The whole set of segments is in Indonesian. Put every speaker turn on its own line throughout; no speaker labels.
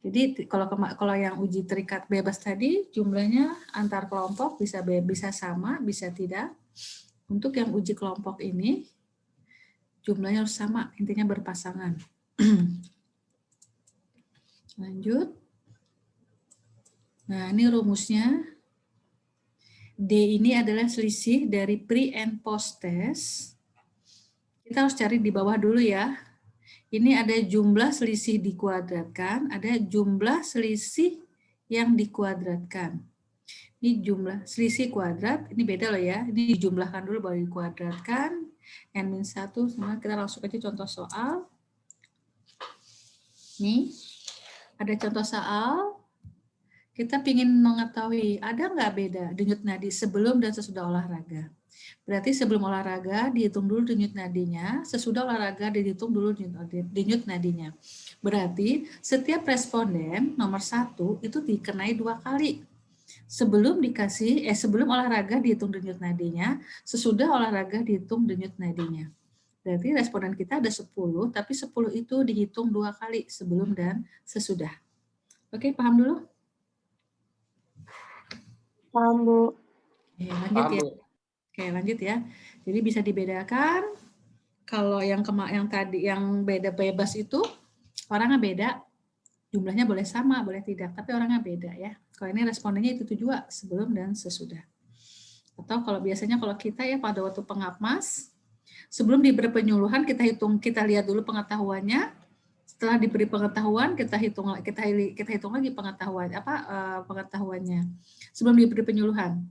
Jadi kalau yang uji terikat bebas tadi jumlahnya antar kelompok bisa sama, bisa tidak. Untuk yang uji kelompok ini jumlahnya harus sama, intinya berpasangan. Lanjut. Nah, ini rumusnya. D ini adalah selisih dari pre and post test. Kita harus cari di bawah dulu ya. Ini ada jumlah selisih dikuadratkan, ada jumlah selisih yang dikuadratkan. Ini jumlah selisih kuadrat, ini beda loh ya. Ini dijumlahkan dulu baru dikuadratkan. N-1, kita langsung aja contoh soal. Nih, ada contoh soal. Kita ingin mengetahui ada nggak beda denyut nadi sebelum dan sesudah olahraga. Berarti sebelum olahraga dihitung dulu denyut nadinya, sesudah olahraga dihitung dulu denyut nadinya. Berarti setiap responden nomor 1 itu dikenai 2 kali. Sebelum olahraga dihitung denyut nadinya, sesudah olahraga dihitung denyut nadinya. Berarti responden kita ada 10, tapi 10 itu dihitung 2 kali sebelum dan sesudah. Oke, paham dulu?
Paham, Bu.
Oke, lanjut ya. Oke, lanjut ya. Jadi bisa dibedakan kalau yang tadi yang beda bebas itu orangnya beda, jumlahnya boleh sama, boleh tidak, tapi orangnya beda ya. Kalau ini respondennya itu juga sebelum dan sesudah. Atau kalau biasanya kalau kita ya pada waktu pengapmas, sebelum diberi penyuluhan kita lihat dulu pengetahuannya. Setelah diberi pengetahuan kita hitung lagi pengetahuannya sebelum diberi penyuluhan.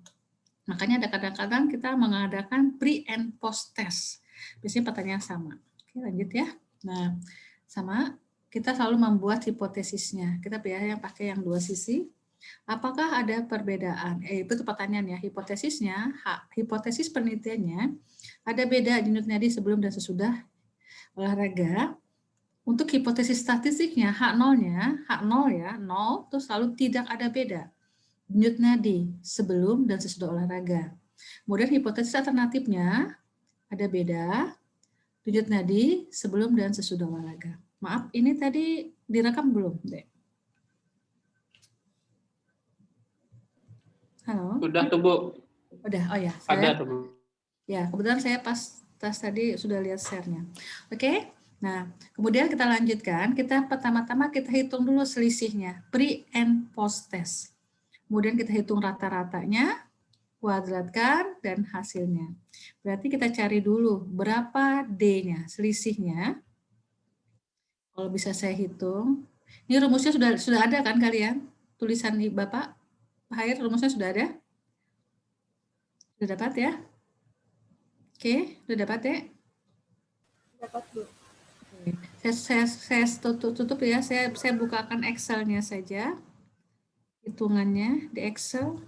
Makanya ada kadang-kadang kita mengadakan pre and post test. Biasanya pertanyaan sama. Oke, lanjut ya. Nah, sama kita selalu membuat hipotesisnya. Kita yang pakai yang 2 sisi. Apakah ada perbedaan? Itu pertanyaan ya. Hipotesisnya, hipotesis penelitiannya ada beda denyut nadi sebelum dan sesudah olahraga. Untuk hipotesis statistiknya, H0 ya, 0 itu selalu tidak ada beda denyut nadi sebelum dan sesudah olahraga. Kemudian hipotesis alternatifnya ada beda denyut nadi sebelum dan sesudah olahraga. Maaf, ini tadi direkam belum, Dek? Halo?
Sudah tuh, Bu.
Udah, oh ya.
Ada tuh, Bu.
Ya, kebetulan saya pas tadi sudah lihat share-nya. Oke? Nah, kemudian kita lanjutkan. Pertama-tama kita hitung dulu selisihnya, pre and post test. Kemudian kita hitung rata-ratanya, kuadratkan, dan hasilnya. Berarti kita cari dulu berapa D-nya, selisihnya. Kalau bisa saya hitung. Ini rumusnya sudah ada kan kalian? Tulisan Bapak, Pak Hair, rumusnya sudah ada? Sudah dapat ya? Oke, sudah dapat ya?
Dapat, Bu.
Saya tutup ya, saya bukakan Excel-nya saja, hitungannya di Excel.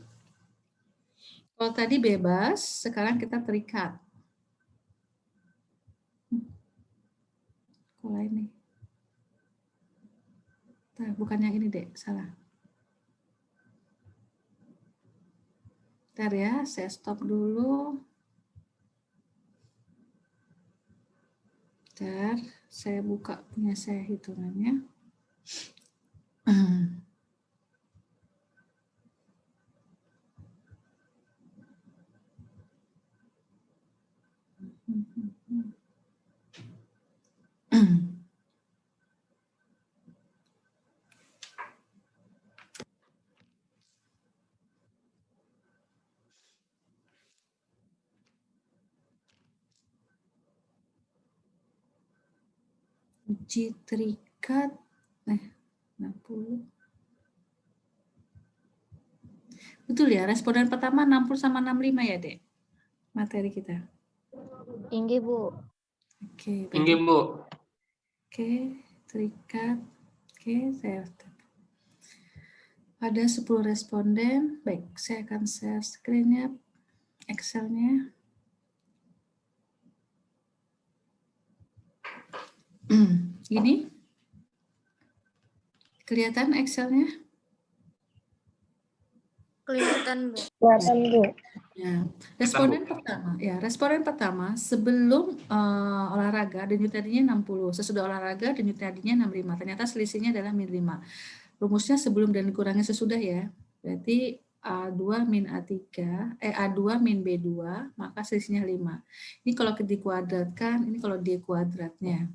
Kalau tadi bebas, sekarang kita terikat. Kalau ini, bukan yang ini deh, salah. Bentar ya, saya stop dulu. Bentar, saya buka punya saya hitungannya. Uji terikat 60. Betul ya, responden pertama 60 sama 65 ya, Dek? Materi kita.
Tinggi, Bu.
Oke,
Tinggi, Bu.
Oke, terikat. Oke, saya ada 10 responden. Baik, saya akan share screen-nya, Excel-nya. Ini kelihatan Excel-nya?
Kelihatan, Bu. Kelihatan, Bu.
Ya, responden pertama sebelum olahraga denyut nadinya 60, sesudah olahraga denyut nadinya 65. Ternyata selisihnya adalah -5. rumusnya sebelum dan dikurangi sesudah ya. Berarti A2 min A3, A2 min B2, maka selisihnya 5. Ini kalau dikuadratkan, ini kalau D kuadratnya.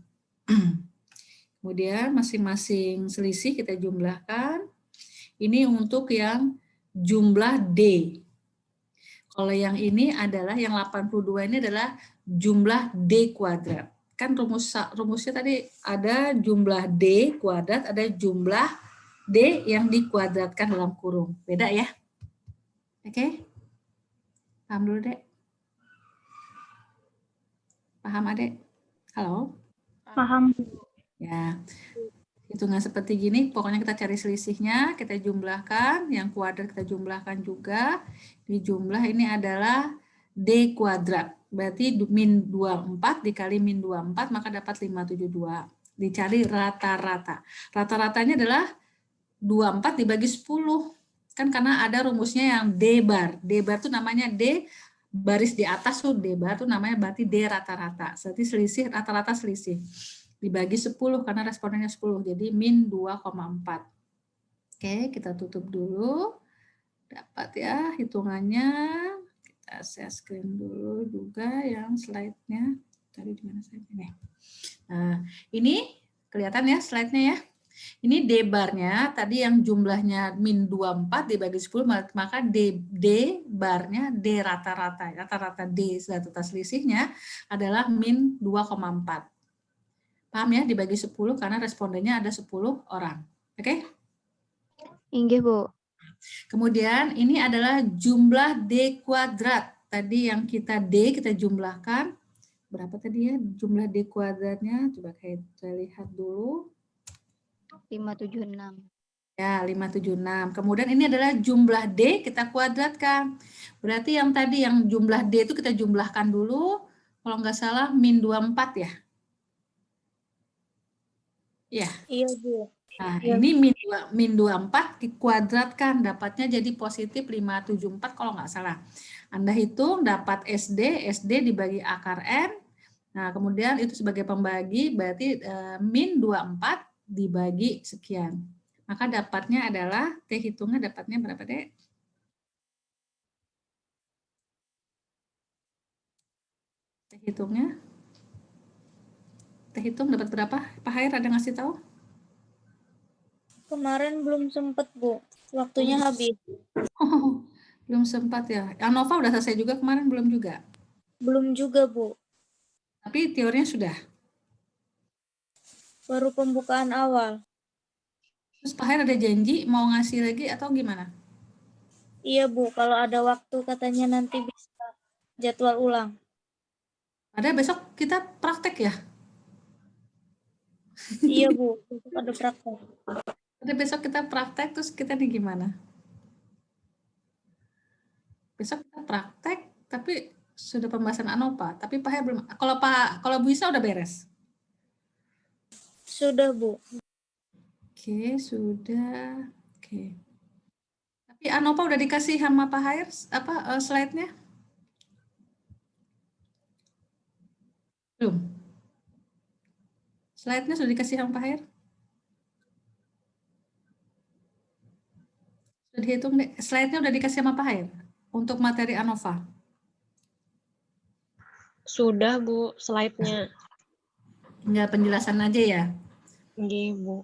Kemudian masing-masing selisih kita jumlahkan. Ini untuk yang jumlah D. Kalau yang ini adalah, yang 82 ini adalah jumlah D kuadrat. Kan rumusnya tadi ada jumlah D kuadrat, ada jumlah D yang dikuadratkan dalam kurung. Beda ya? Oke? Paham dulu, Dek? Paham, Adek? Halo?
Paham.
Ya. Hitungan seperti gini, pokoknya kita cari selisihnya, kita jumlahkan, yang kuadrat kita jumlahkan juga. Di jumlah ini adalah D kuadrat. Berarti min 24 dikali min 24, maka dapat 572. Dicari rata-rata. Rata-ratanya adalah 24 dibagi 10. Kan karena ada rumusnya yang D bar. D bar itu namanya D baris di atas tuh D bar itu namanya berarti D rata-rata. Berarti selisih rata-rata selisih. Dibagi 10 karena respondennya 10. Jadi min 2,4. Oke, kita tutup dulu. Dapat ya hitungannya. Kita share screen dulu juga yang slide-nya. Tadi di mana slide-nya? Nah, ini kelihatan ya slide-nya ya. Ini D barnya tadi yang jumlahnya min 24 dibagi 10, maka D barnya D rata-rata. Rata-rata D rata selisihnya adalah min 2,4. Paham ya? Dibagi 10 karena respondennya ada 10 orang. Oke?
Inggih, Bu.
Kemudian ini adalah jumlah D kuadrat. Tadi yang kita D kita jumlahkan. Berapa tadi ya jumlah D kuadratnya? Coba kita lihat dulu.
576.
Ya, 576. Kemudian ini adalah jumlah D kita kuadratkan. Berarti yang tadi yang jumlah D itu kita jumlahkan dulu. Kalau nggak salah min 24 ya. Ya.
Iya, Bu.
Nah,
Ya.
ini min 24 dikuadratkan. Dapatnya jadi positif 574 kalau nggak salah. Anda hitung dapat SD dibagi akar N. Nah, kemudian itu sebagai pembagi berarti min 24 dibagi sekian. Maka dapatnya adalah, T hitungnya dapatnya berapa, Dek? T hitungnya? T hitung dapat berapa? Pak Hair ada ngasih tahu?
Kemarin belum sempat, Bu. Waktunya habis.
Oh, belum sempat ya. Anova udah selesai juga kemarin, belum juga?
Belum juga, Bu.
Tapi teorinya sudah?
Baru pembukaan awal.
Terus Pak Hair ada janji mau ngasih lagi atau gimana?
Iya, Bu. Kalau ada waktu katanya nanti bisa jadwal ulang.
Ada besok kita praktek ya?
Iya, Bu. Besok ada praktek.
Ada besok kita praktek, terus kita nih gimana? Besok kita praktek, tapi sudah pembahasan ANOVA. Tapi Pak Hair belum. Kalau Bu Isa udah beres?
Sudah, Bu.
Oke, sudah. Oke. Tapi ANOVA udah dikasih sama Pak Hair slide-nya? Belum. Slide-nya sudah dikasih sama Pak Hair? Sudah dihitung deh. Slide-nya udah dikasih sama Pak Hair untuk materi ANOVA?
Sudah, Bu, slide-nya.
Tinggal penjelasan aja ya?
Iya, Bu.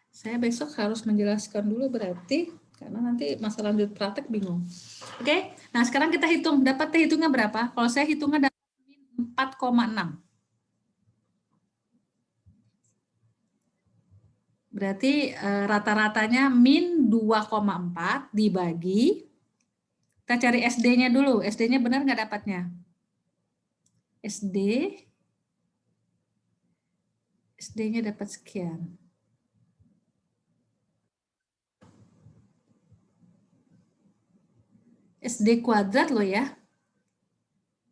Saya besok harus menjelaskan dulu berarti, karena nanti masa lanjut praktek bingung. Oke, nah sekarang kita hitung. Dapat hitungnya berapa? Kalau saya hitungnya dapat 4,6. Berarti rata-ratanya min 2,4 dibagi. Kita cari SD-nya dulu. SD-nya benar nggak dapatnya? SD-nya dapat sekian. SD kuadrat loh ya.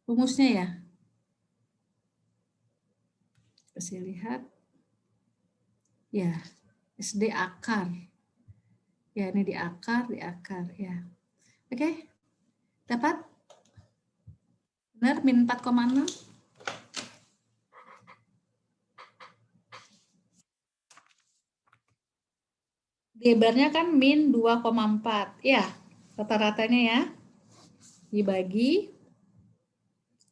Rumusnya ya. Saya lihat. Ya, SD akar. Ya, ini di akar ya. Oke. Dapat? Benar, min 4,6. D-bar-nya kan min 2,4. Ya, rata-ratanya ya. Dibagi,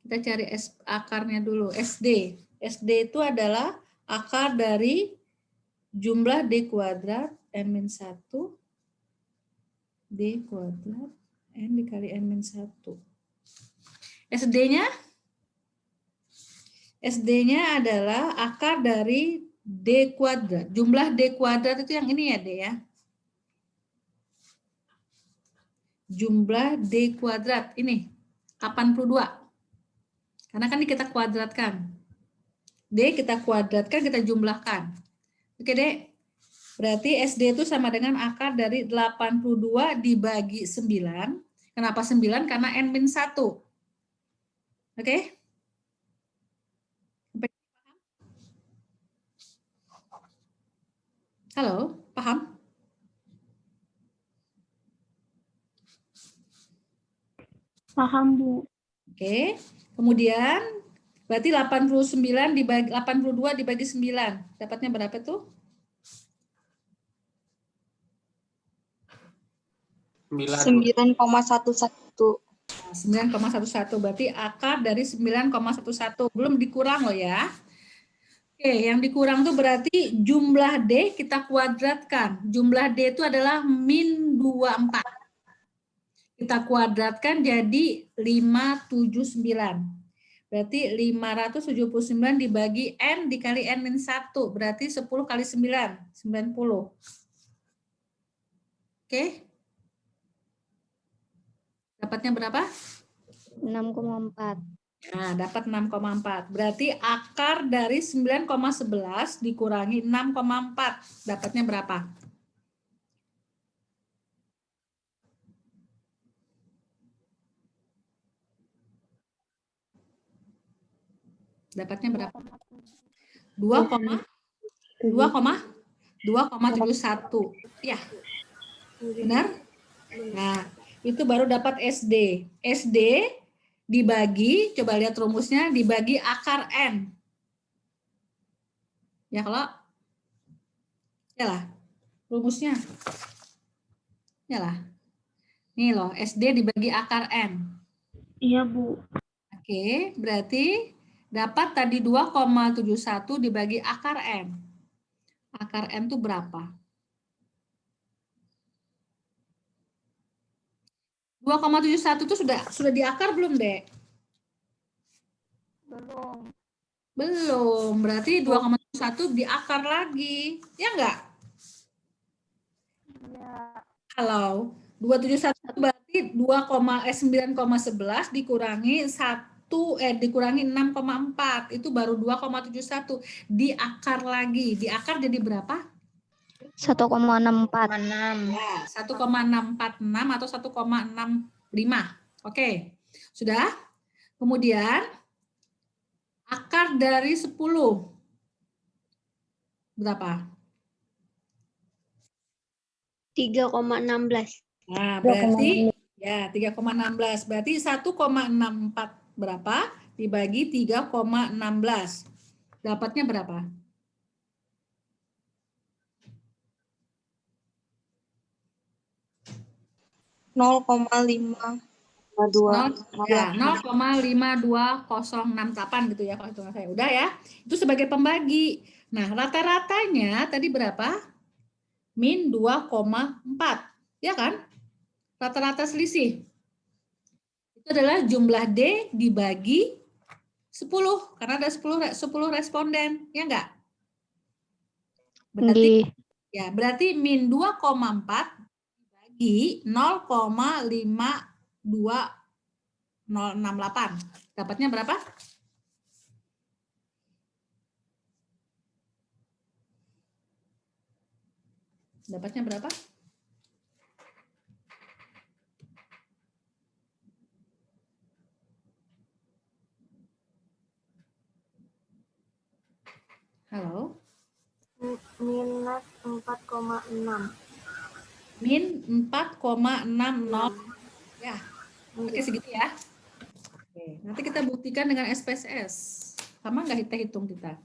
kita cari akarnya dulu, SD. SD itu adalah akar dari jumlah D kuadrat N-1 D kuadrat N dikali N-1. SD-nya adalah akar dari D kuadrat. Jumlah D kuadrat itu yang ini ya, D ya. Jumlah D kuadrat ini 82. Karena kan ini kita kuadratkan. D kita kuadratkan, kita jumlahkan. Oke, Dek. Berarti SD itu sama dengan akar dari 82 dibagi 9. Kenapa 9? Karena N-1. Oke? Halo, paham?
Paham, Bu.
Oke. Kemudian berarti 89 dibagi 82 dibagi 9. Dapatnya berapa tuh?
9,11.
9,11. Berarti akar dari 9,11. Belum dikurang loh ya. Oke, yang dikurang tuh berarti jumlah D kita kuadratkan. Jumlah D itu adalah min 24. Kita kuadratkan jadi 579. Berarti 579 dibagi N dikali N-1. Berarti 10 kali 9, 90. Oke. Dapatnya berapa?
6,4.
Nah, dapat 6,4. Berarti akar dari 9,11 dikurangi 6,4. Dapatnya berapa? Dapatnya berapa? 2,71. Ya. Benar? Nah, itu baru dapat SD. SD dibagi, coba lihat rumusnya, dibagi akar N. Ya kalau? Ya lah, rumusnya. Ya lah. Nih loh, SD dibagi akar N.
Iya, Bu.
Oke, berarti dapat tadi 2,71 dibagi akar N. Akar N itu berapa? 2,71 itu sudah diakar belum, Dek?
Belum.
Belum. Berarti 2,71 diakar lagi. Ya enggak?
Iya.
Kalau 271 berarti 9,11 dikurangi 6,4 itu baru 2,71 diakar lagi. Diakar jadi berapa?
1,64.
Ya, 1,646 atau 1,65. Oke. Sudah? Kemudian akar dari 10 berapa?
3,16.
Nah, berarti ya 3,16. Berarti 1,64 berapa dibagi 3,16. Dapatnya berapa? Ya, 0,52068 gitu ya kalau hitungan saya. Udah ya. Itu sebagai pembagi. Nah, rata-ratanya tadi berapa? Min 2,4. Ya kan? Rata-rata selisih. Itu adalah jumlah D dibagi 10 karena ada 10 responden, ya enggak? Berarti ya, berarti min 2,4 dibagi 0,52068. Dapatnya berapa? Dapatnya berapa? Halo?
Minus 4,6.
Min 4,60. Ya, oke segitu ya. Oke, nanti kita buktikan dengan SPSS. Sama nggak kita hitung kita?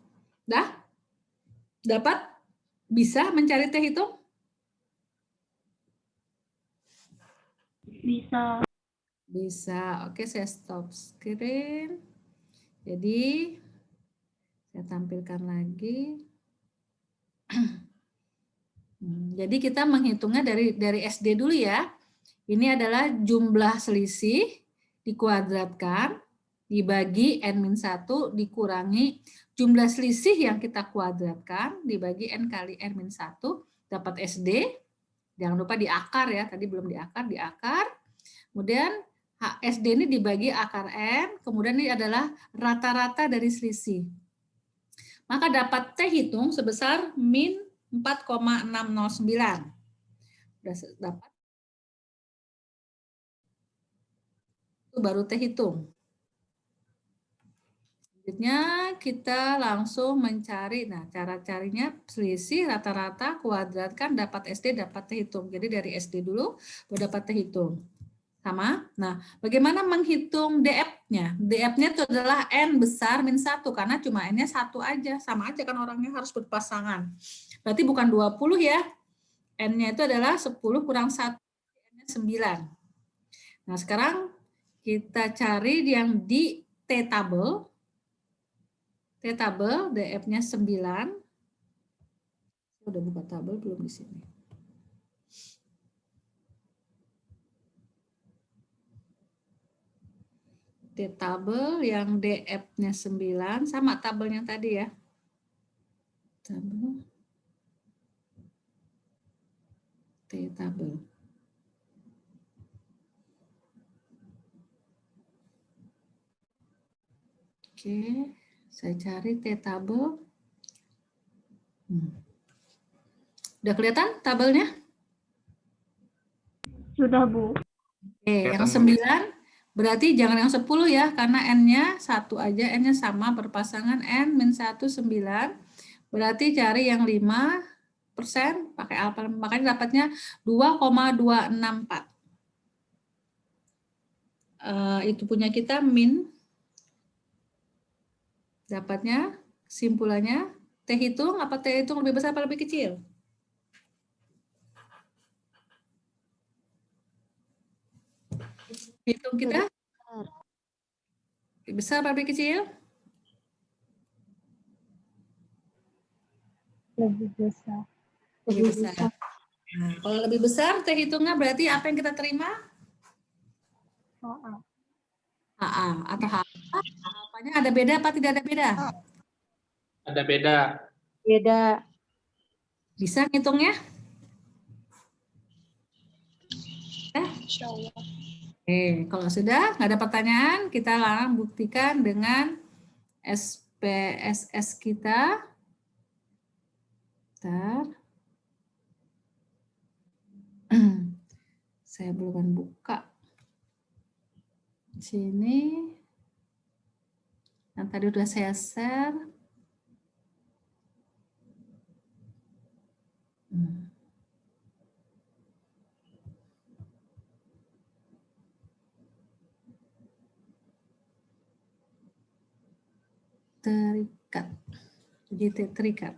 Dah? Dapat? Bisa mencari teh hitung?
Bisa.
Bisa. Oke, saya stop screen. Jadi, saya tampilkan lagi. Jadi kita menghitungnya dari SD dulu ya. Ini adalah jumlah selisih dikuadratkan dibagi N-1 dikurangi jumlah selisih yang kita kuadratkan dibagi N kali N-1 dapat SD. Jangan lupa diakar ya, tadi belum diakar. Kemudian SD ini dibagi akar N, kemudian ini adalah rata-rata dari selisih. Maka dapat T hitung sebesar min 4,609. Dapat. Itu baru T hitung. Selanjutnya kita langsung mencari, nah cara carinya selisih rata-rata kuadratkan dapat SD dapat T hitung. Jadi dari SD dulu baru dapat T hitung. Sama. Nah, bagaimana menghitung DF-nya? DF-nya itu adalah N besar min 1 karena cuma N-nya 1 aja. Sama aja kan orangnya harus berpasangan. Berarti bukan 20 ya. N-nya itu adalah 10 kurang 1, N-nya 9. Nah, sekarang kita cari yang di T-tabel. T-tabel, DF-nya 9. Saya udah buka tabel belum di sini? T-tabel yang DF-nya 9, sama tabelnya tadi ya. Tabel. T-tabel. Oke, saya cari T-tabel. Udah kelihatan tabelnya?
Sudah, Bu.
Oke, yang 9 berarti jangan yang 10 ya, karena N-nya 1 aja, N-nya sama berpasangan N-1 9. Berarti cari yang 5% pakai alfa, makanya dapatnya 2,264. Itu punya kita min. Dapatnya kesimpulannya T hitung apa T hitung lebih besar apa lebih kecil? Hitung kita lebih besar apa lebih kecil?
Lebih besar.
Lebih besar. Nah, kalau lebih besar T hitungnya berarti apa yang kita terima? HA atau HA. Apanya ada beda apa tidak ada beda?
Ada beda.
Beda.
Bisa ngitungnya?
Insya Allah.
Oke, kalau sudah nggak ada pertanyaan, kita langsung buktikan dengan SPSS kita. Bentar. Saya belum buka. Sini. Yang tadi udah saya share. Terikat. Jadi terikat.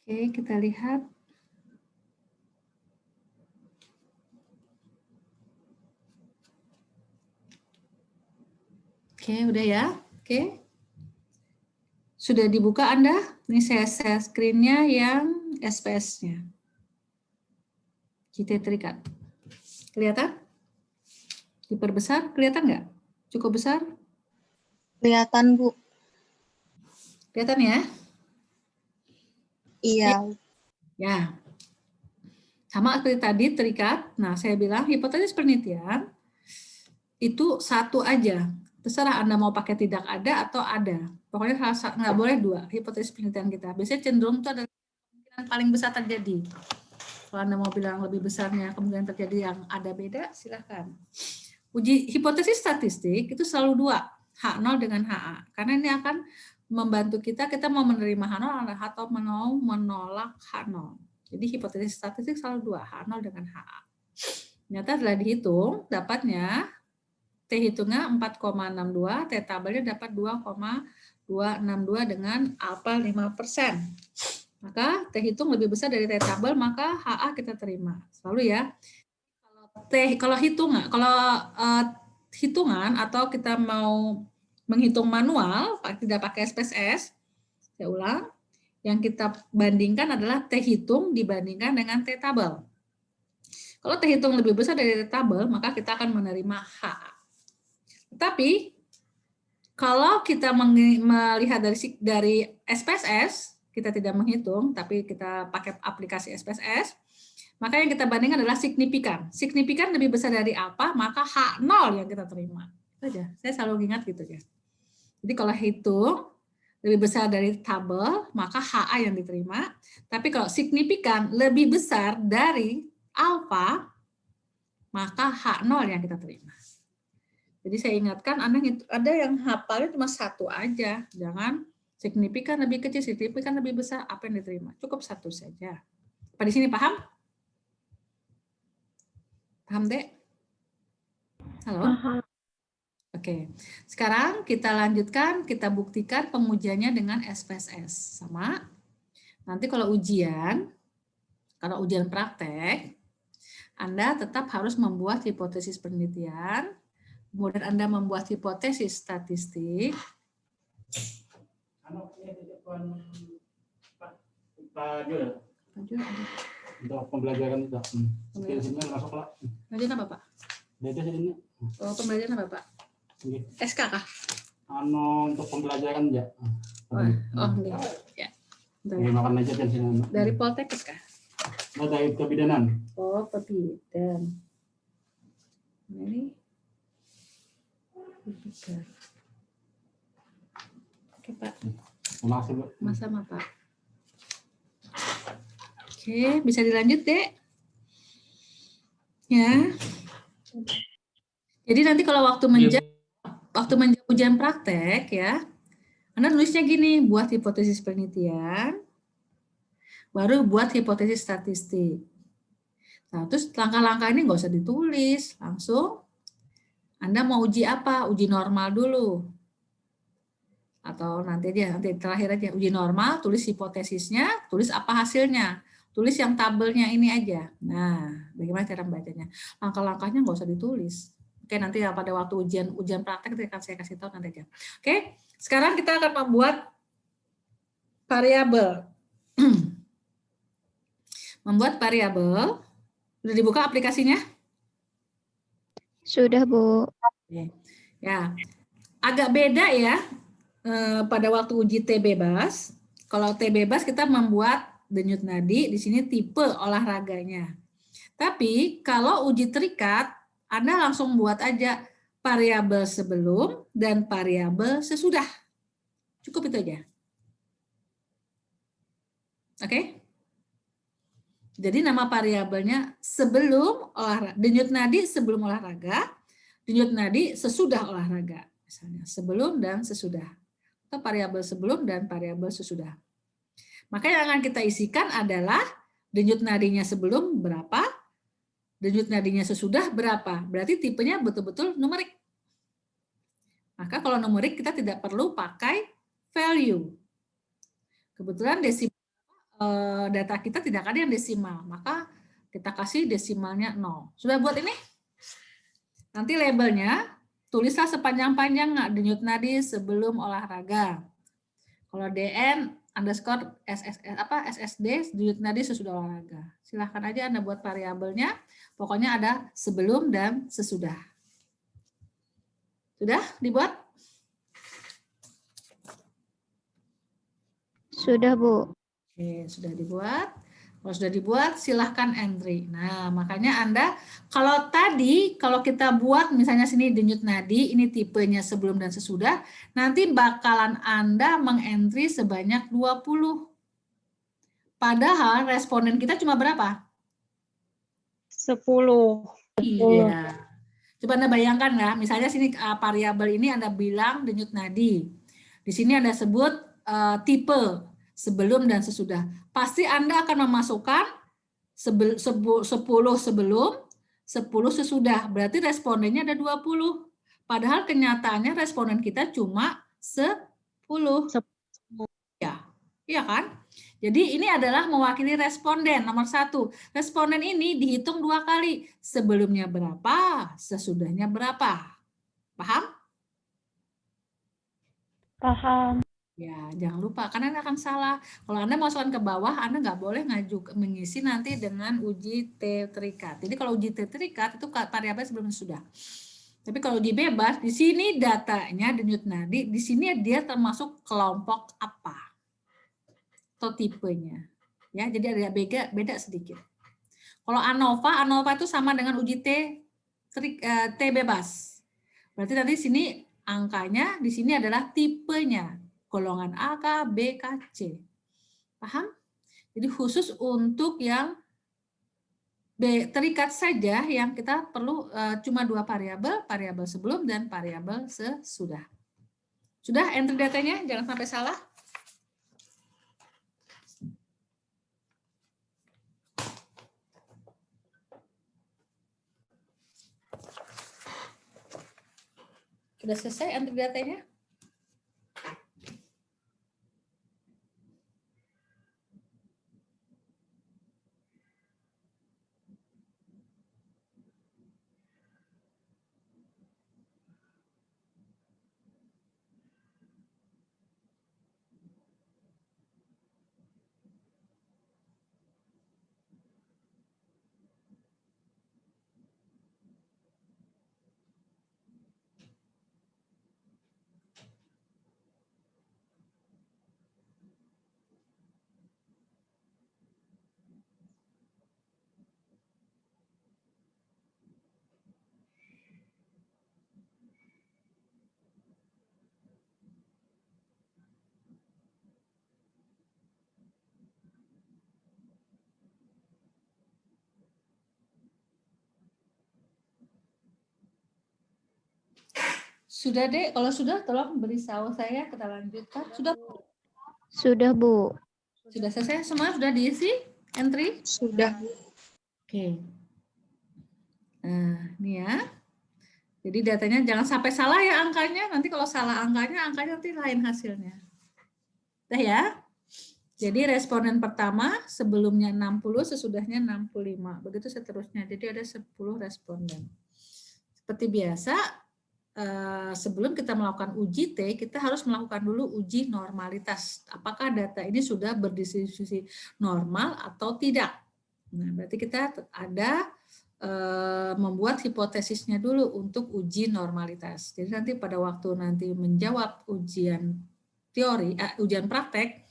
Oke, kita lihat. Oke, udah ya. Oke. Sudah dibuka Anda? Ini saya share screen-nya yang SPS-nya. JT terikat. Kelihatan? Diperbesar, kelihatan nggak? Cukup besar?
Kelihatan, Bu.
Kelihatan ya?
Iya.
Ya. Sama seperti tadi terikat. Nah, saya bilang hipotesis penelitian itu satu aja. Terserah Anda mau pakai tidak ada atau ada. Pokoknya nggak boleh dua hipotesis penelitian kita. Biasanya cenderung itu adalah kemungkinan paling besar terjadi. Kalau Anda mau bilang lebih besarnya kemungkinan terjadi yang ada beda, silakan. Uji hipotesis statistik itu selalu dua, H0 dengan HA. Karena ini akan membantu kita mau menerima H0 atau mau menolak H0. Jadi hipotesis statistik selalu dua, H0 dengan HA. Ternyata setelah dihitung, dapatnya T hitungnya 4,62, T tabelnya dapat 2,264. 262 dengan alfa 5%. Maka T hitung lebih besar dari T tabel, maka HA kita terima. Selalu ya. Kalau hitungan atau kita mau menghitung manual, tidak pakai SPSS, saya ulang, yang kita bandingkan adalah T hitung dibandingkan dengan T tabel. Kalau T hitung lebih besar dari T tabel, maka kita akan menerima HA. Tetapi kalau kita melihat dari SPSS, kita tidak menghitung, tapi kita pakai aplikasi SPSS, maka yang kita bandingkan adalah signifikan. Signifikan lebih besar dari apa, maka H0 yang kita terima. Itu aja. Saya selalu ingat gitu ya. Jadi kalau hitung lebih besar dari tabel, maka HA yang diterima. Tapi kalau signifikan lebih besar dari alfa, maka H0 yang kita terima. Jadi saya ingatkan, ada yang hafalnya cuma satu aja. Jangan signifikan lebih kecil, signifikan lebih besar, apa yang diterima. Cukup satu saja. Apa di sini paham? Paham, Dek? Halo?
Paham.
Oke. Sekarang kita lanjutkan, kita buktikan pengujiannya dengan SPSS. Sama. Nanti kalau ujian praktek, Anda tetap harus membuat hipotesis penelitian, kemudian Anda membuat hipotesis statistik.
Untuk pembelajaran itu. Masuklah.
Pembelajaran apa, Pak? Oh, pembelajaran apa, Pak? SK kah?
Untuk pembelajaran ya.
Enggak. Ya.
Makan aja kan sini.
Dari Poltekkes kah?
Dari kebidanan.
Oh, kebidan. Ini. Oke, Pak.
Makasih, Bu.
Sama-sama, Pak. Oke, bisa dilanjut, Dek? Ya. Jadi nanti kalau waktu menjawab ujian praktek ya, Anda nulisnya gini, buat hipotesis penelitian, baru buat hipotesis statistik. Nah, terus langkah-langkah ini nggak usah ditulis, langsung Anda mau uji apa? Uji normal dulu. Atau nanti terakhir aja, uji normal, tulis hipotesisnya, tulis apa hasilnya. Tulis yang tabelnya ini aja. Nah, bagaimana cara membacanya? Langkah-langkahnya nggak usah ditulis. Oke, nanti pada waktu ujian praktek akan saya kasih tahu nanti aja. Oke, sekarang kita akan membuat variabel. Membuat variabel. Sudah dibuka aplikasinya?
Sudah, Bu.
Ya, agak beda ya pada waktu uji T bebas. Kalau T bebas kita membuat denyut nadi, di sini tipe olahraganya. Tapi kalau uji terikat, Anda langsung buat aja variabel sebelum dan variabel sesudah. Cukup itu aja. Oke? Jadi nama variabelnya sebelum olahraga, denyut nadi sebelum olahraga, denyut nadi sesudah olahraga. Misalnya sebelum dan sesudah. Atau variabel sebelum dan variabel sesudah. Maka yang akan kita isikan adalah denyut nadinya sebelum berapa, denyut nadinya sesudah berapa. Berarti tipenya betul-betul numerik. Maka kalau numerik kita tidak perlu pakai value. Kebetulan data kita tidak ada yang desimal, maka kita kasih desimalnya 0. Sudah buat ini? Nanti labelnya tulislah sepanjang-panjang denyut nadi sebelum olahraga. Kalau DN underscore SSD denyut nadi sesudah olahraga. Silahkan aja Anda buat variabelnya. Pokoknya ada sebelum dan sesudah. Sudah dibuat?
Sudah, Bu.
Oke, sudah dibuat. Kalau sudah dibuat, silahkan entry. Nah, makanya Anda, kalau kita buat misalnya sini denyut nadi, ini tipenya sebelum dan sesudah, nanti bakalan Anda mengentry sebanyak 20. Padahal responden kita cuma berapa?
10.
Iya. Coba Anda bayangkan ya, misalnya sini variabel ini Anda bilang denyut nadi. Di sini Anda sebut tipe sebelum dan sesudah. Pasti Anda akan memasukkan 10 sebelum, 10 sesudah. Berarti respondennya ada 20. Padahal kenyataannya responden kita cuma 10. Ya, iya kan? Jadi ini adalah mewakili responden nomor 1. Responden ini dihitung 2 kali. Sebelumnya berapa, sesudahnya berapa. Paham?
Paham.
Ya, jangan lupa, karena Anda akan salah. Kalau Anda masukkan ke bawah, Anda nggak boleh mengisi nanti dengan uji T terikat. Jadi kalau uji T terikat itu variabel sebelumnya sudah. Tapi kalau uji bebas, di sini datanya denyut nadi, di sini dia termasuk kelompok apa atau tipenya. Ya, jadi ada beda sedikit. Kalau ANOVA itu sama dengan uji T bebas. Berarti nanti sini angkanya di sini adalah tipenya. Golongan A, K, B, K, C. Paham? Jadi khusus untuk yang B terikat saja yang kita perlu cuma 2 variabel sebelum dan variabel sesudah. Sudah enter datanya, jangan sampai salah. Sudah selesai enter datanya? Sudah, Dek. Kalau sudah, tolong beritahu saya, kita lanjutkan. Sudah?
Sudah, Bu.
Sudah selesai semua? Sudah diisi entry?
Sudah.
Oke. Nah, ini ya. Jadi datanya jangan sampai salah ya angkanya. Nanti kalau salah angkanya nanti lain hasilnya. Udah ya? Jadi responden pertama sebelumnya 60, sesudahnya 65. Begitu seterusnya. Jadi ada 10 responden. Seperti biasa, sebelum kita melakukan uji T, kita harus melakukan dulu uji normalitas. Apakah data ini sudah berdistribusi normal atau tidak? Nah, berarti kita ada membuat hipotesisnya dulu untuk uji normalitas. Jadi nanti pada waktu nanti menjawab ujian teori, ujian praktek,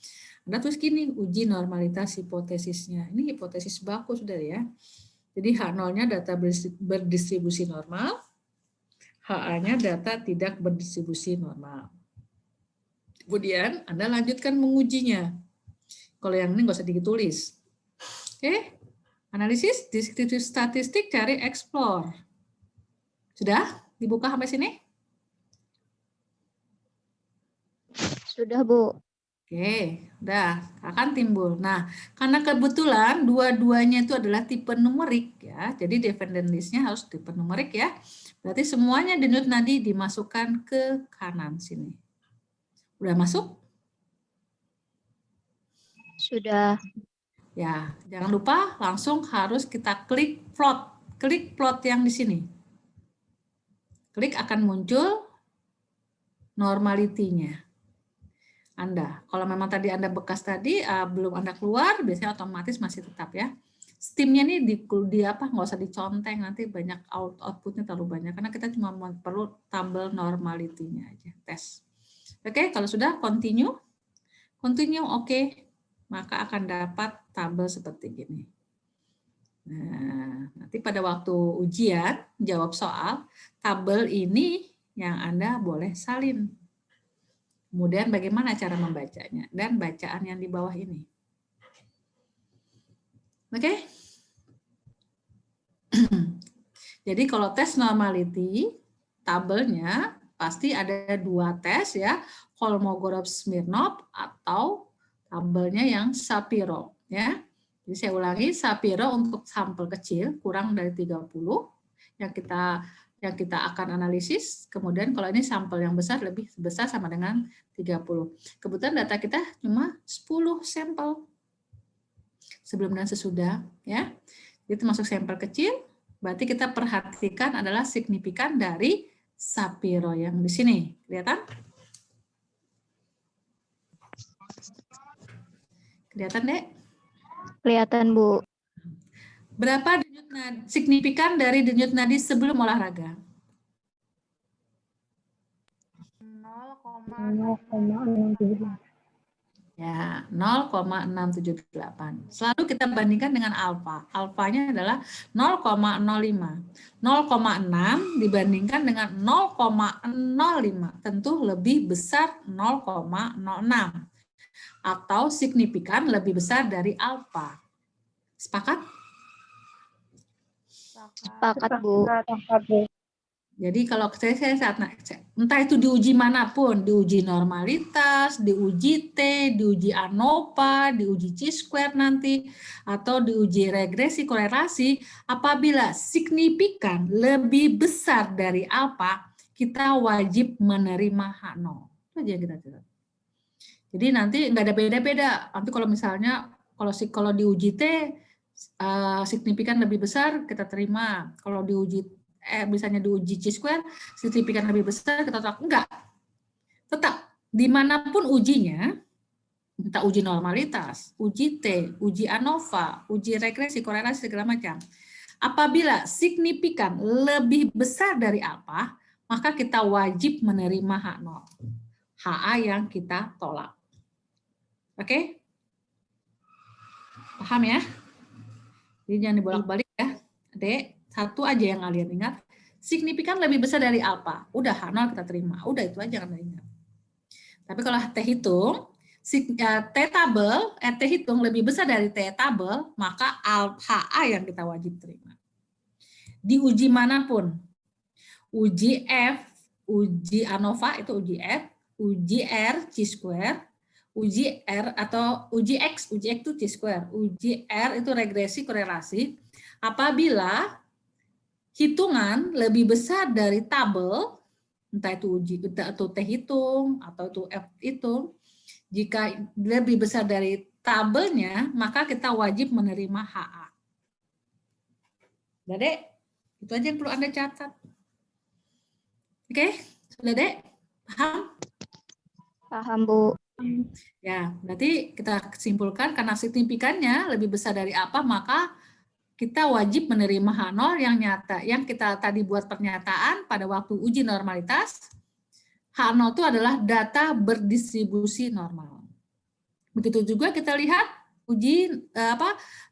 Anda tulis gini, uji normalitas hipotesisnya. Ini hipotesis baku sudah ya. Jadi H0-nya data berdistribusi normal, HA-nya data tidak berdistribusi normal. Kemudian Anda lanjutkan mengujinya. Kalau yang ini nggak usah ditulis. Oke, analisis deskriptif statistik, cari explore. Sudah dibuka sampai sini?
Sudah, Bu.
Oke, udah akan timbul. Nah, karena kebetulan dua-duanya itu adalah tipe numerik ya, jadi dependent list-nya harus tipe numerik ya. Berarti semuanya denyut nadi dimasukkan ke kanan sini. Udah masuk?
Sudah.
Ya, jangan lupa langsung harus kita klik plot. Klik plot yang di sini. Klik akan muncul normality-nya. Anda. Kalau memang tadi Anda bekas tadi belum Anda keluar, biasanya otomatis masih tetap ya. Steam-nya nih di apa nggak usah diconteng, nanti banyak outputnya terlalu banyak karena kita cuma perlu tabel normality-nya aja, tes. Oke, kalau sudah continue oke, maka akan dapat tabel seperti gini. Nah, nanti pada waktu ujian jawab soal, tabel ini yang Anda boleh salin. Kemudian bagaimana cara membacanya dan bacaan yang di bawah ini. Oke? Jadi kalau tes normality, tabelnya pasti ada 2 tes ya, Kolmogorov-Smirnov atau tabelnya yang Shapiro ya. Jadi saya ulangi, Shapiro untuk sampel kecil kurang dari 30 yang yang kita akan analisis. Kemudian kalau ini sampel yang besar, lebih besar sama dengan 30. Kebetulan data kita cuma 10 sampel. Sebelum dan sesudah, ya. Itu masuk sampel kecil, berarti kita perhatikan adalah signifikan dari Sapiro yang di sini. Kelihatan? Kelihatan, Dek?
Kelihatan, Bu.
Berapa denyut nadi, signifikan dari denyut nadi sebelum olahraga?
0,678.
Ya, 0,678. Selalu kita bandingkan dengan alfa. Alfanya adalah 0,05. 0,6 dibandingkan dengan 0,05. Tentu lebih besar 0,06. Atau signifikan lebih besar dari alfa. Sepakat?
Sepakat, Bu.
Jadi kalau saya saat entah itu diuji manapun, diuji normalitas, diuji T, diuji ANOVA, diuji chi-square nanti, atau diuji regresi korelasi, apabila signifikan lebih besar dari alfa, kita wajib menerima H0. Itu aja yang kita catat. Jadi nanti nggak ada beda-beda. Nanti kalau misalnya kalau diuji T signifikan lebih besar, kita terima. Kalau diuji misalnya diuji chi-square, signifikan lebih besar, kita tolak. Enggak. Tetap, dimanapun ujinya, entah uji normalitas, uji T, uji ANOVA, uji regresi, korelasi, segala macam. Apabila signifikan lebih besar dari alfa, maka kita wajib menerima H0. HA yang kita tolak. Oke? Paham ya? Jadi jangan dibolak-balik ya. Dek. Satu aja yang kalian ingat, signifikan lebih besar dari alfa. Udah H0 kita terima. Udah itu aja yang kalian ingat. Tapi kalau T hitung, T tabel, T hitung lebih besar dari T tabel, maka HA yang kita wajib terima. Di uji manapun, uji F, uji ANOVA itu uji F, uji R, chi-square, uji R atau uji X itu chi-square, uji R itu regresi korelasi. Apabila hitungan lebih besar dari tabel, entah itu uji atau T hitung atau itu F hitung, jika lebih besar dari tabelnya, maka kita wajib menerima HA. Udah, Dek? Itu aja yang perlu Anda catat. Oke? Sudah, Dek? Paham?
Paham, Bu.
Ya, berarti kita simpulkan karena signifikannya lebih besar dari apa, maka kita wajib menerima H0 yang nyata. Yang kita tadi buat pernyataan pada waktu uji normalitas, H0 itu adalah data berdistribusi normal. Begitu juga kita lihat uji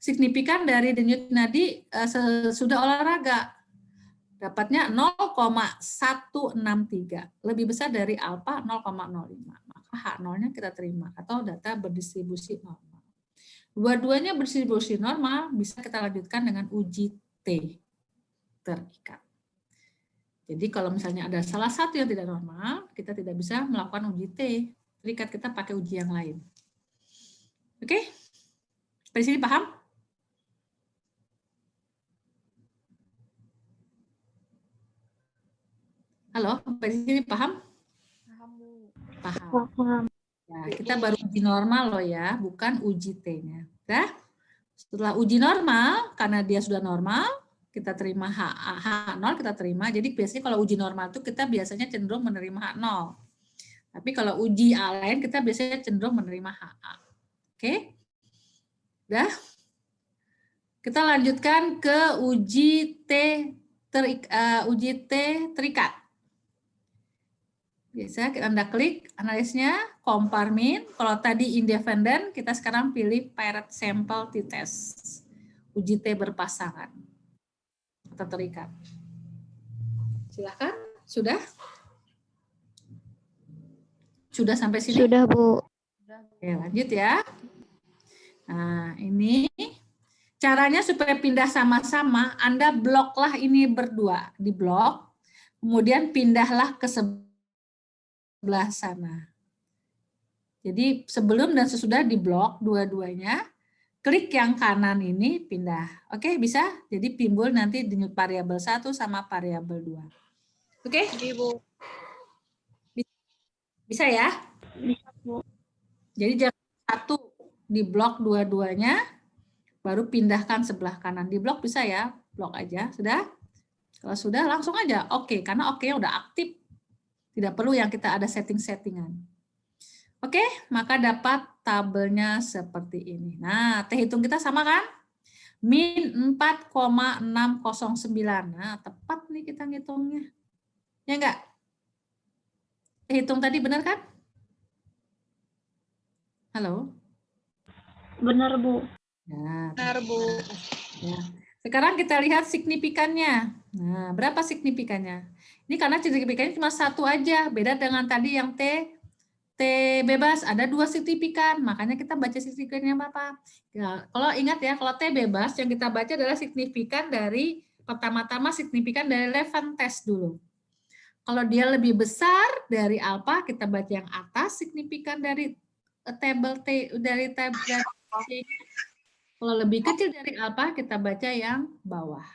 signifikan dari denyut nadi sesudah olahraga. Dapatnya 0,163, lebih besar dari alfa 0,05. Maka H0-nya kita terima atau data berdistribusi normal. Dua-duanya berdistribusi normal, bisa kita lanjutkan dengan uji T terikat. Jadi kalau misalnya ada salah satu yang tidak normal, kita tidak bisa melakukan uji T terikat, kita pakai uji yang lain. Oke? Sampai sini paham? Halo, sampai sini paham?
Paham, Bu.
Paham. Ya, kita baru uji normal loh ya, bukan uji T-nya. Nah, setelah uji normal, karena dia sudah normal, kita terima H0, kita terima. Jadi biasanya kalau uji normal itu kita biasanya cenderung menerima H0. Tapi kalau uji A lain, kita biasanya cenderung menerima HA. Oke? Udah? Kita lanjutkan ke uji T terikat. Bisa Anda klik analisnya, komparmin. Kalau tadi independen, kita sekarang pilih paired sample t-test. Uji T berpasangan atau terikat. Silakan, sudah? Sudah sampai sini?
Sudah, Bu.
Oke, lanjut ya. Nah, ini caranya supaya pindah sama-sama, Anda bloklah ini berdua, di blok, kemudian pindahlah ke sebelah sana. Jadi sebelum dan sesudah di blok dua-duanya, klik yang kanan ini pindah. Oke, bisa? Jadi timbul nanti denyut variabel 1 sama variabel 2. Oke?
Ibu.
Bisa ya?
Bisa, Bu.
Jadi jangan satu di blok dua-duanya, baru pindahkan sebelah kanan. Di blok bisa ya, blok aja. Sudah? Kalau sudah langsung aja oke, karena oke-nya udah aktif. Tidak perlu yang kita ada setting-settingan. Oke, maka dapat tabelnya seperti ini. Nah, T hitung kita sama kan? Min 4,609. Nah, tepat nih kita ngitungnya. Ya enggak? T hitung tadi benar kan? Halo?
Benar, Bu.
Nah,
Benar, Bu.
ya. Sekarang kita lihat signifikannya. Nah, berapa signifikannya? Ini karena signifikannya cuma satu aja, beda dengan tadi yang T bebas ada 2 signifikan, makanya kita baca signifikannya apa? Ya, kalau ingat ya, kalau T bebas yang kita baca adalah signifikan dari pertama-tama signifikan dari Levin test dulu. Kalau dia lebih besar dari alfa, kita baca yang atas signifikan dari table T dari tab T. Kalau lebih kecil dari alfa, kita baca yang bawah.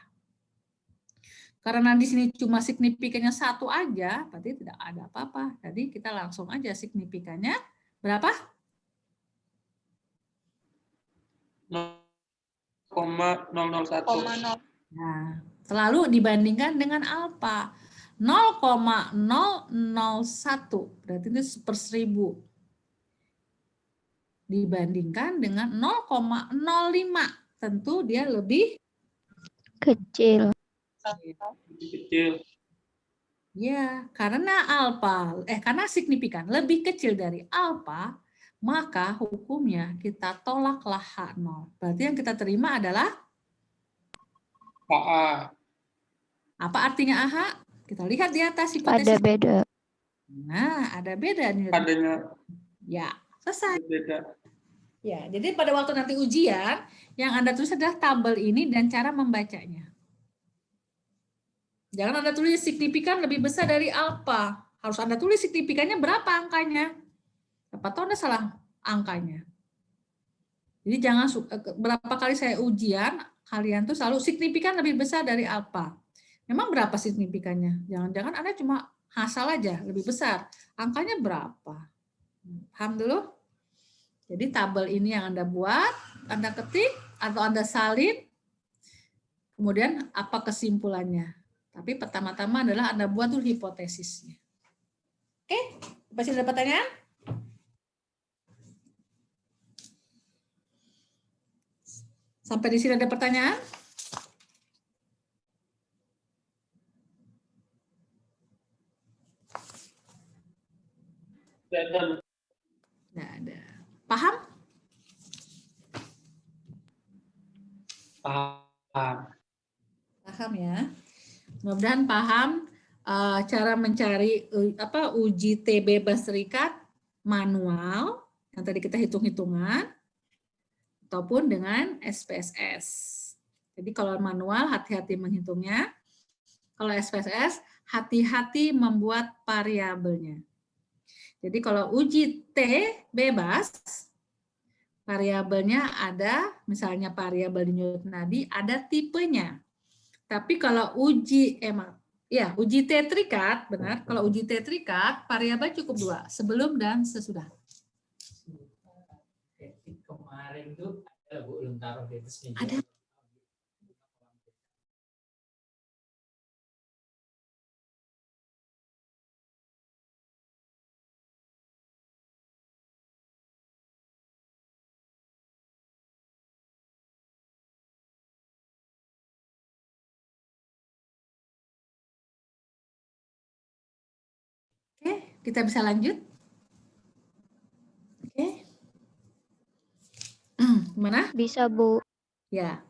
Karena di sini cuma signifikannya satu aja, berarti tidak ada apa-apa. Jadi kita langsung aja signifikannya berapa?
0,001.
Nah, selalu dibandingkan dengan alfa. 0,001, berarti itu per 1000. Dibandingkan dengan 0,05, tentu dia lebih
Kecil.
Kecil.
ya, karena karena signifikan lebih kecil dari alfa, maka hukumnya kita tolaklah H0. Berarti yang kita terima adalah
AA.
apa artinya AH? Kita lihat di atas
Ada
hipotesis.
beda.
Nah, ada beda nih.
Adanya
Ya, selesai.
beda.
Ya, jadi pada waktu nanti ujian, yang Anda tulis adalah tabel ini dan cara membacanya. Jangan Anda tulis signifikan lebih besar dari alfa. Harus Anda tulis signifikannya berapa angkanya. Dapat tahu Anda salah angkanya. Jadi jangan berapa kali saya ujian, kalian tuh selalu signifikan lebih besar dari alfa. Memang berapa signifikannya? Jangan-jangan Anda cuma hasal aja, lebih besar. Angkanya berapa? Paham dulu? Jadi tabel ini yang Anda buat, Anda ketik, atau Anda salin, kemudian apa kesimpulannya. Tapi pertama-tama adalah Anda buat dulu hipotesisnya. Oke, masih ada pertanyaan? Sampai di sini ada pertanyaan? Tidak ada. Paham?
Paham.
Paham ya. Mudah-mudahan paham cara mencari uji T bebas serikat manual yang tadi kita hitung-hitungan ataupun dengan SPSS. Jadi kalau manual hati-hati menghitungnya. Kalau SPSS hati-hati membuat variabelnya. Jadi kalau uji T bebas, variabelnya ada, misalnya variabel di Newton nadi, ada tipenya. Tapi kalau uji uji T terikat, benar. Kalau uji T terikat, variabel cukup 2, sebelum dan sesudah.
Kemarin tuh ada Bu, belum taruh di atas meja.
Ada. Oke, kita bisa lanjut. Oke. Gimana?
Bisa, Bu.
Ya.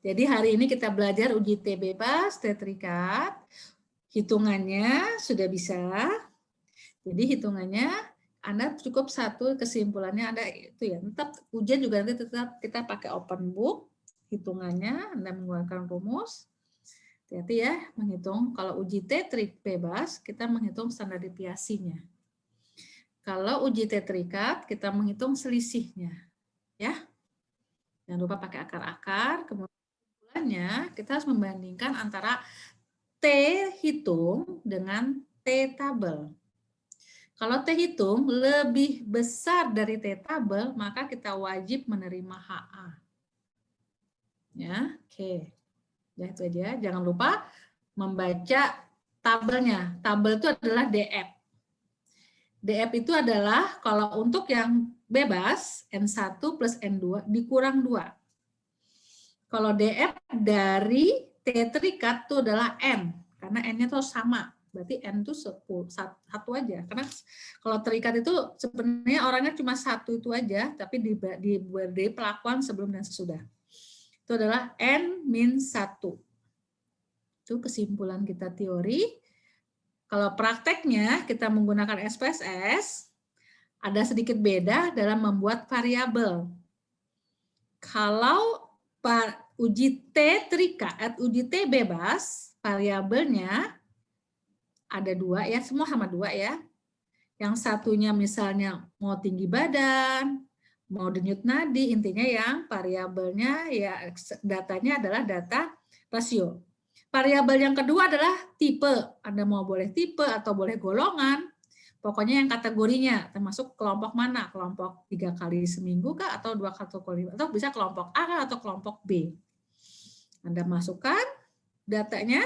Jadi hari ini kita belajar uji T bebas, T terikat. Hitungannya sudah bisa. Jadi hitungannya Anda cukup satu kesimpulannya Anda itu ya. Tetap ujian juga nanti tetap kita pakai open book. Hitungannya Anda menggunakan rumus. Hati-hati ya menghitung. Kalau uji T trik bebas, kita menghitung standar deviasinya. Kalau uji T terikat, kita menghitung selisihnya. Ya. Jangan lupa pakai akar-akar. Kemudian kita harus membandingkan antara T T hitung dengan T tabel. Kalau T hitung lebih besar dari T tabel, maka kita wajib menerima HA. Ya, oke. Ya, itu aja. Jangan lupa membaca tabelnya. Tabel itu adalah DF. DF itu adalah kalau untuk yang bebas, N1 plus N2 dikurang 2. Kalau DF dari T terikat itu adalah N, karena N-nya itu sama. Berarti N itu 1 aja. Karena kalau terikat itu sebenarnya orangnya cuma 1 itu aja, tapi di pelakuan sebelum dan sesudah. Itu adalah N-1. Itu kesimpulan kita teori. Kalau prakteknya kita menggunakan SPSS, ada sedikit beda dalam membuat variabel. Kalau uji T terikat, uji T bebas, variabelnya ada 2 ya, semua sama 2 ya. Yang satunya misalnya mau tinggi badan, mau denyut nadi, intinya yang variabelnya ya datanya adalah data rasio. Variabel yang kedua adalah tipe. Anda mau boleh tipe atau boleh golongan. Pokoknya yang kategorinya termasuk kelompok mana, kelompok 3 kali seminggu kah atau 2 kali, atau bisa kelompok A kah atau kelompok B. Anda masukkan datanya.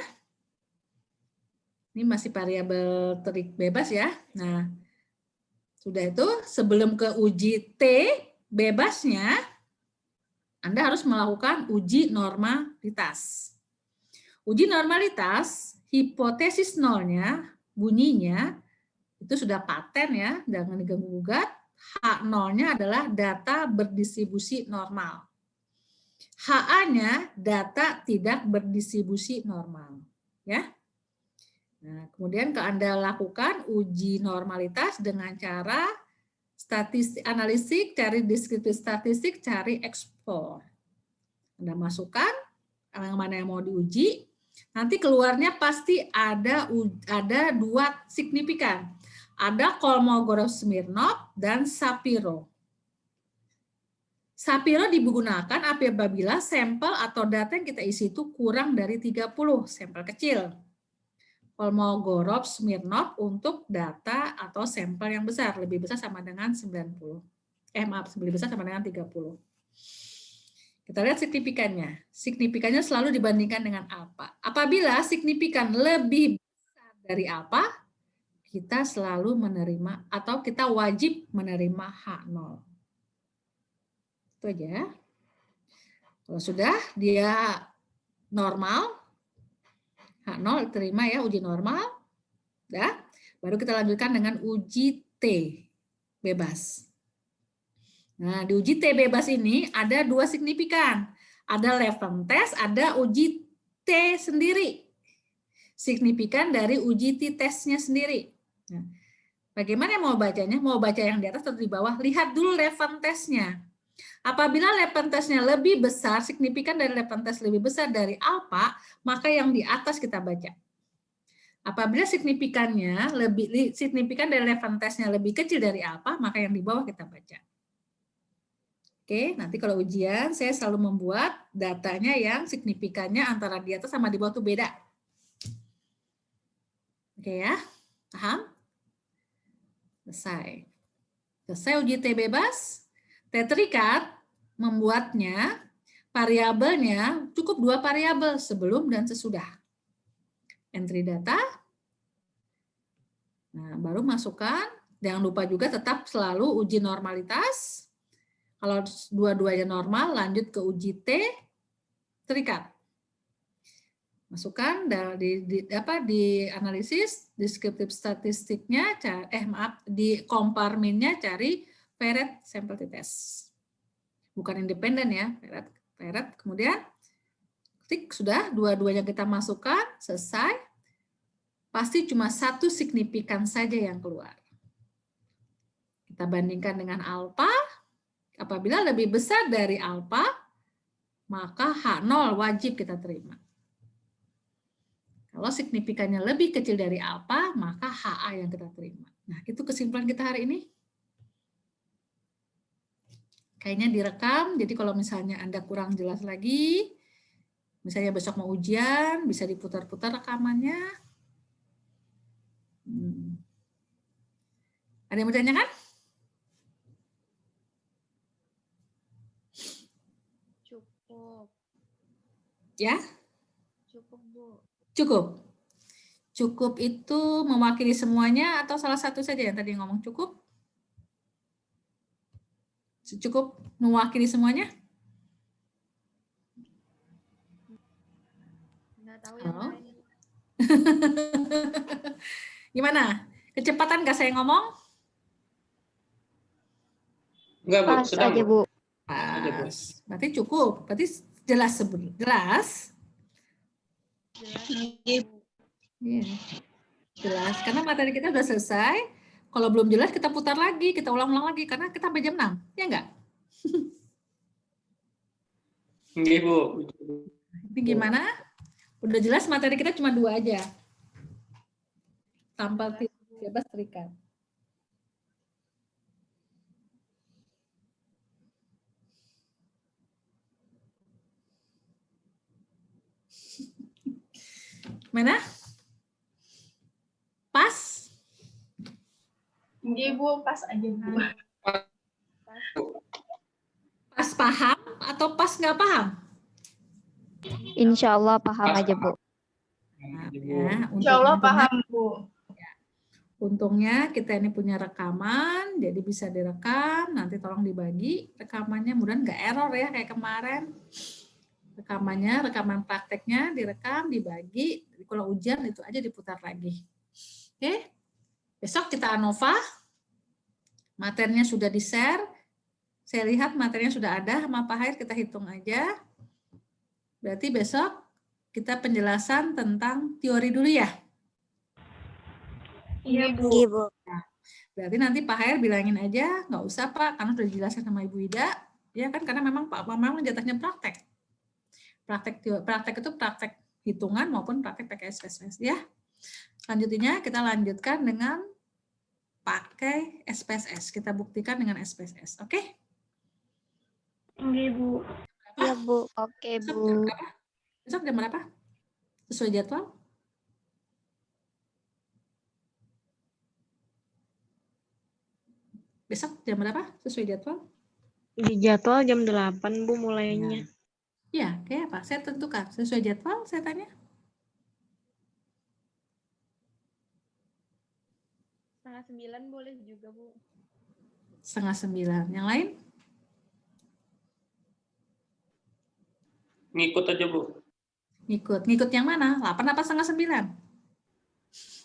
Ini masih variabel terik bebas ya. Nah, sudah itu sebelum ke uji T bebasnya, Anda harus melakukan uji normalitas. Uji normalitas, hipotesis nolnya, bunyinya, itu sudah paten ya, jangan diganggu-gugat. H0-nya adalah data berdistribusi normal. HA-nya data tidak berdistribusi normal. Ya. Nah, kemudian Anda lakukan uji normalitas dengan cara statistik analitik, cari deskriptif statistik, cari ekspor. Anda masukkan yang mana yang mau diuji. Nanti keluarnya pasti ada 2 signifikan. Ada Kolmogorov-Smirnov dan Shapiro. Shapiro digunakan apabila sampel atau data yang kita isi itu kurang dari 30, sampel kecil. Kolmogorov-Smirnov untuk data atau sampel yang besar, lebih besar sama dengan 90. Lebih besar sama dengan 30. Kita lihat signifikannya. Signifikannya selalu dibandingkan dengan alfa. Apabila signifikan lebih besar dari alfa, kita selalu menerima atau kita wajib menerima H0. Itu aja. Kalau sudah dia normal, H0 terima ya, uji normal. Ya. Baru kita lanjutkan dengan uji T bebas. Nah, di uji T bebas ini ada 2 signifikan. Ada level test, ada uji T sendiri. Signifikan dari uji t-testnya sendiri. Nah, bagaimana mau bacanya? Mau baca yang di atas atau di bawah? Lihat dulu level testnya. Apabila level testnya lebih besar, signifikan dari level test lebih besar dari alfa, maka yang di atas kita baca. Apabila signifikannya signifikan dari level testnya lebih kecil dari alfa, maka yang di bawah kita baca. Oke, nanti kalau ujian saya selalu membuat datanya yang signifikannya antara di atas sama di bawah itu beda. Oke ya, paham? Selesai. Selesai uji T bebas. T terikat membuatnya variabelnya cukup 2 variabel sebelum dan sesudah. Entry data. Nah, baru masukkan. Jangan lupa juga tetap selalu uji normalitas. Kalau dua-duanya normal, lanjut ke uji T terikat. Masukkan di analisis deskriptif statistiknya, di komparminnya cari Peret sampel t-test. Bukan independen ya, Peret. Kemudian klik sudah, dua-duanya kita masukkan, selesai. Pasti cuma 1 signifikan saja yang keluar. Kita bandingkan dengan alfa. Apabila lebih besar dari alfa, maka H0 wajib kita terima. Kalau signifikannya lebih kecil dari alfa, maka HA yang kita terima. Nah, itu kesimpulan kita hari ini. Kayaknya direkam, jadi kalau misalnya Anda kurang jelas lagi, Misalnya besok mau ujian, bisa diputar-putar rekamannya. Ada yang mau ditanyakan?
Cukup.
Ya,
Cukup, Bu.
cukup. Cukup itu mewakili semuanya atau salah satu saja yang tadi ngomong cukup? Cukup mewakili semuanya?
Nggak tahu yang
Halo?
lain.
Gimana? Kecepatan nggak saya ngomong?
Enggak, Bu.
Pas
Sedang,
aja, Bu.
Aja, Bu.
Pas. Berarti cukup. Berarti jelas sebelum jelas.
Jelas.
Iya. Jelas. Karena materi kita udah selesai. Kalau belum jelas kita putar lagi, kita ulang-ulang lagi karena kita sampai jam 6. Ya enggak?
Nggih, Bu.
Ini gimana? Udah jelas materi kita cuma 2 aja. Tampal bebas terikat. Mana? Pas?
Iya Bu, pas aja Bu.
Pas paham atau pas nggak paham?
Insya Allah paham
Pas
aja, Bu.
Ya,
Insya Allah
untungnya-
paham Bu.
Untungnya kita ini punya rekaman, jadi bisa direkam. Nanti tolong dibagi rekamannya, mudah nggak error ya kayak kemarin. Rekamannya, rekaman prakteknya direkam, dibagi. Kalau ujian itu aja diputar lagi. Oke, besok kita ANOVA. Materinya sudah di-share. Saya lihat materinya sudah ada sama Pak Hair, kita hitung aja. Berarti besok kita penjelasan tentang teori dulu ya.
Iya Bu.
Iya, Bu.
Berarti nanti Pak Hair bilangin aja, nggak usah Pak, karena sudah dijelaskan sama Ibu Ida, ya kan? Karena memang Pak memang jatahnya praktek. Praktek itu praktek hitungan maupun praktek pakai SPSS ya. Selanjutnya kita lanjutkan dengan pakai SPSS. Kita buktikan dengan SPSS, oke?
Iya Bu.
Iya, Bu.
Oke,
Besok jam
Bu.
berapa? Besok jam berapa? Sesuai jadwal? Besok jam berapa? Sesuai jadwal?
Di jadwal jam 8, Bu, mulainya.
Ya, kayak apa? Saya tentukan. Sesuai jadwal, saya tanya.
8:30 boleh juga, Bu.
8:30. Yang lain?
Ngikut aja, Bu.
Ngikut. Ngikut yang mana? 8 apa 8:30?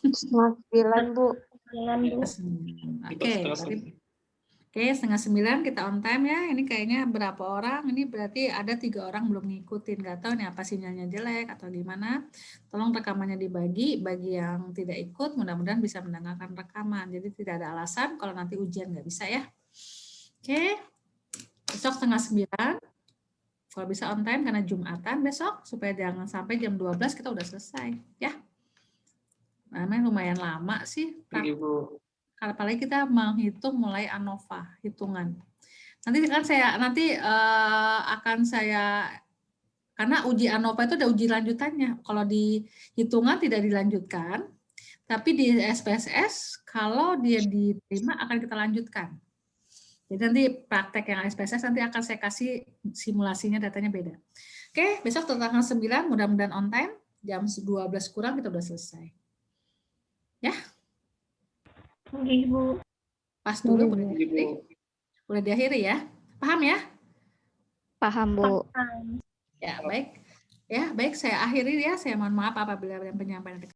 9, Bu.
Jangan Bu.
Oke, berarti- Oke, 8:30 kita on time ya. Ini kayaknya berapa orang? Ini berarti ada 3 orang belum ngikutin. Gak tahu nih apa sinyalnya jelek atau gimana. Tolong rekamannya dibagi. Bagi yang tidak ikut, mudah-mudahan bisa mendengarkan rekaman. Jadi tidak ada alasan kalau nanti ujian nggak bisa ya. Oke, besok 8:30. Kalau bisa on time karena Jumatan besok. Supaya jangan sampai jam 12 kita udah selesai. Ya. Namanya lumayan lama sih.
Nggih, Bu.
Apalagi kita menghitung mulai ANOVA hitungan. Nanti kan karena uji ANOVA itu ada uji lanjutannya. Kalau di hitungan tidak dilanjutkan, tapi di SPSS kalau dia diterima akan kita lanjutkan. Jadi nanti praktek yang SPSS nanti akan saya kasih simulasinya, datanya beda. Oke, besok tanggal 9 mudah-mudahan on time, jam 12 kurang kita udah selesai. Ya.
Iya Bu.
Pas dulu boleh
Nggih, Bu.
diakhiri. Boleh diakhiri ya. Paham ya?
Paham, Bu.
Ya, baik. Ya, baik saya akhiri ya. Saya mohon maaf apabila ada penyampaian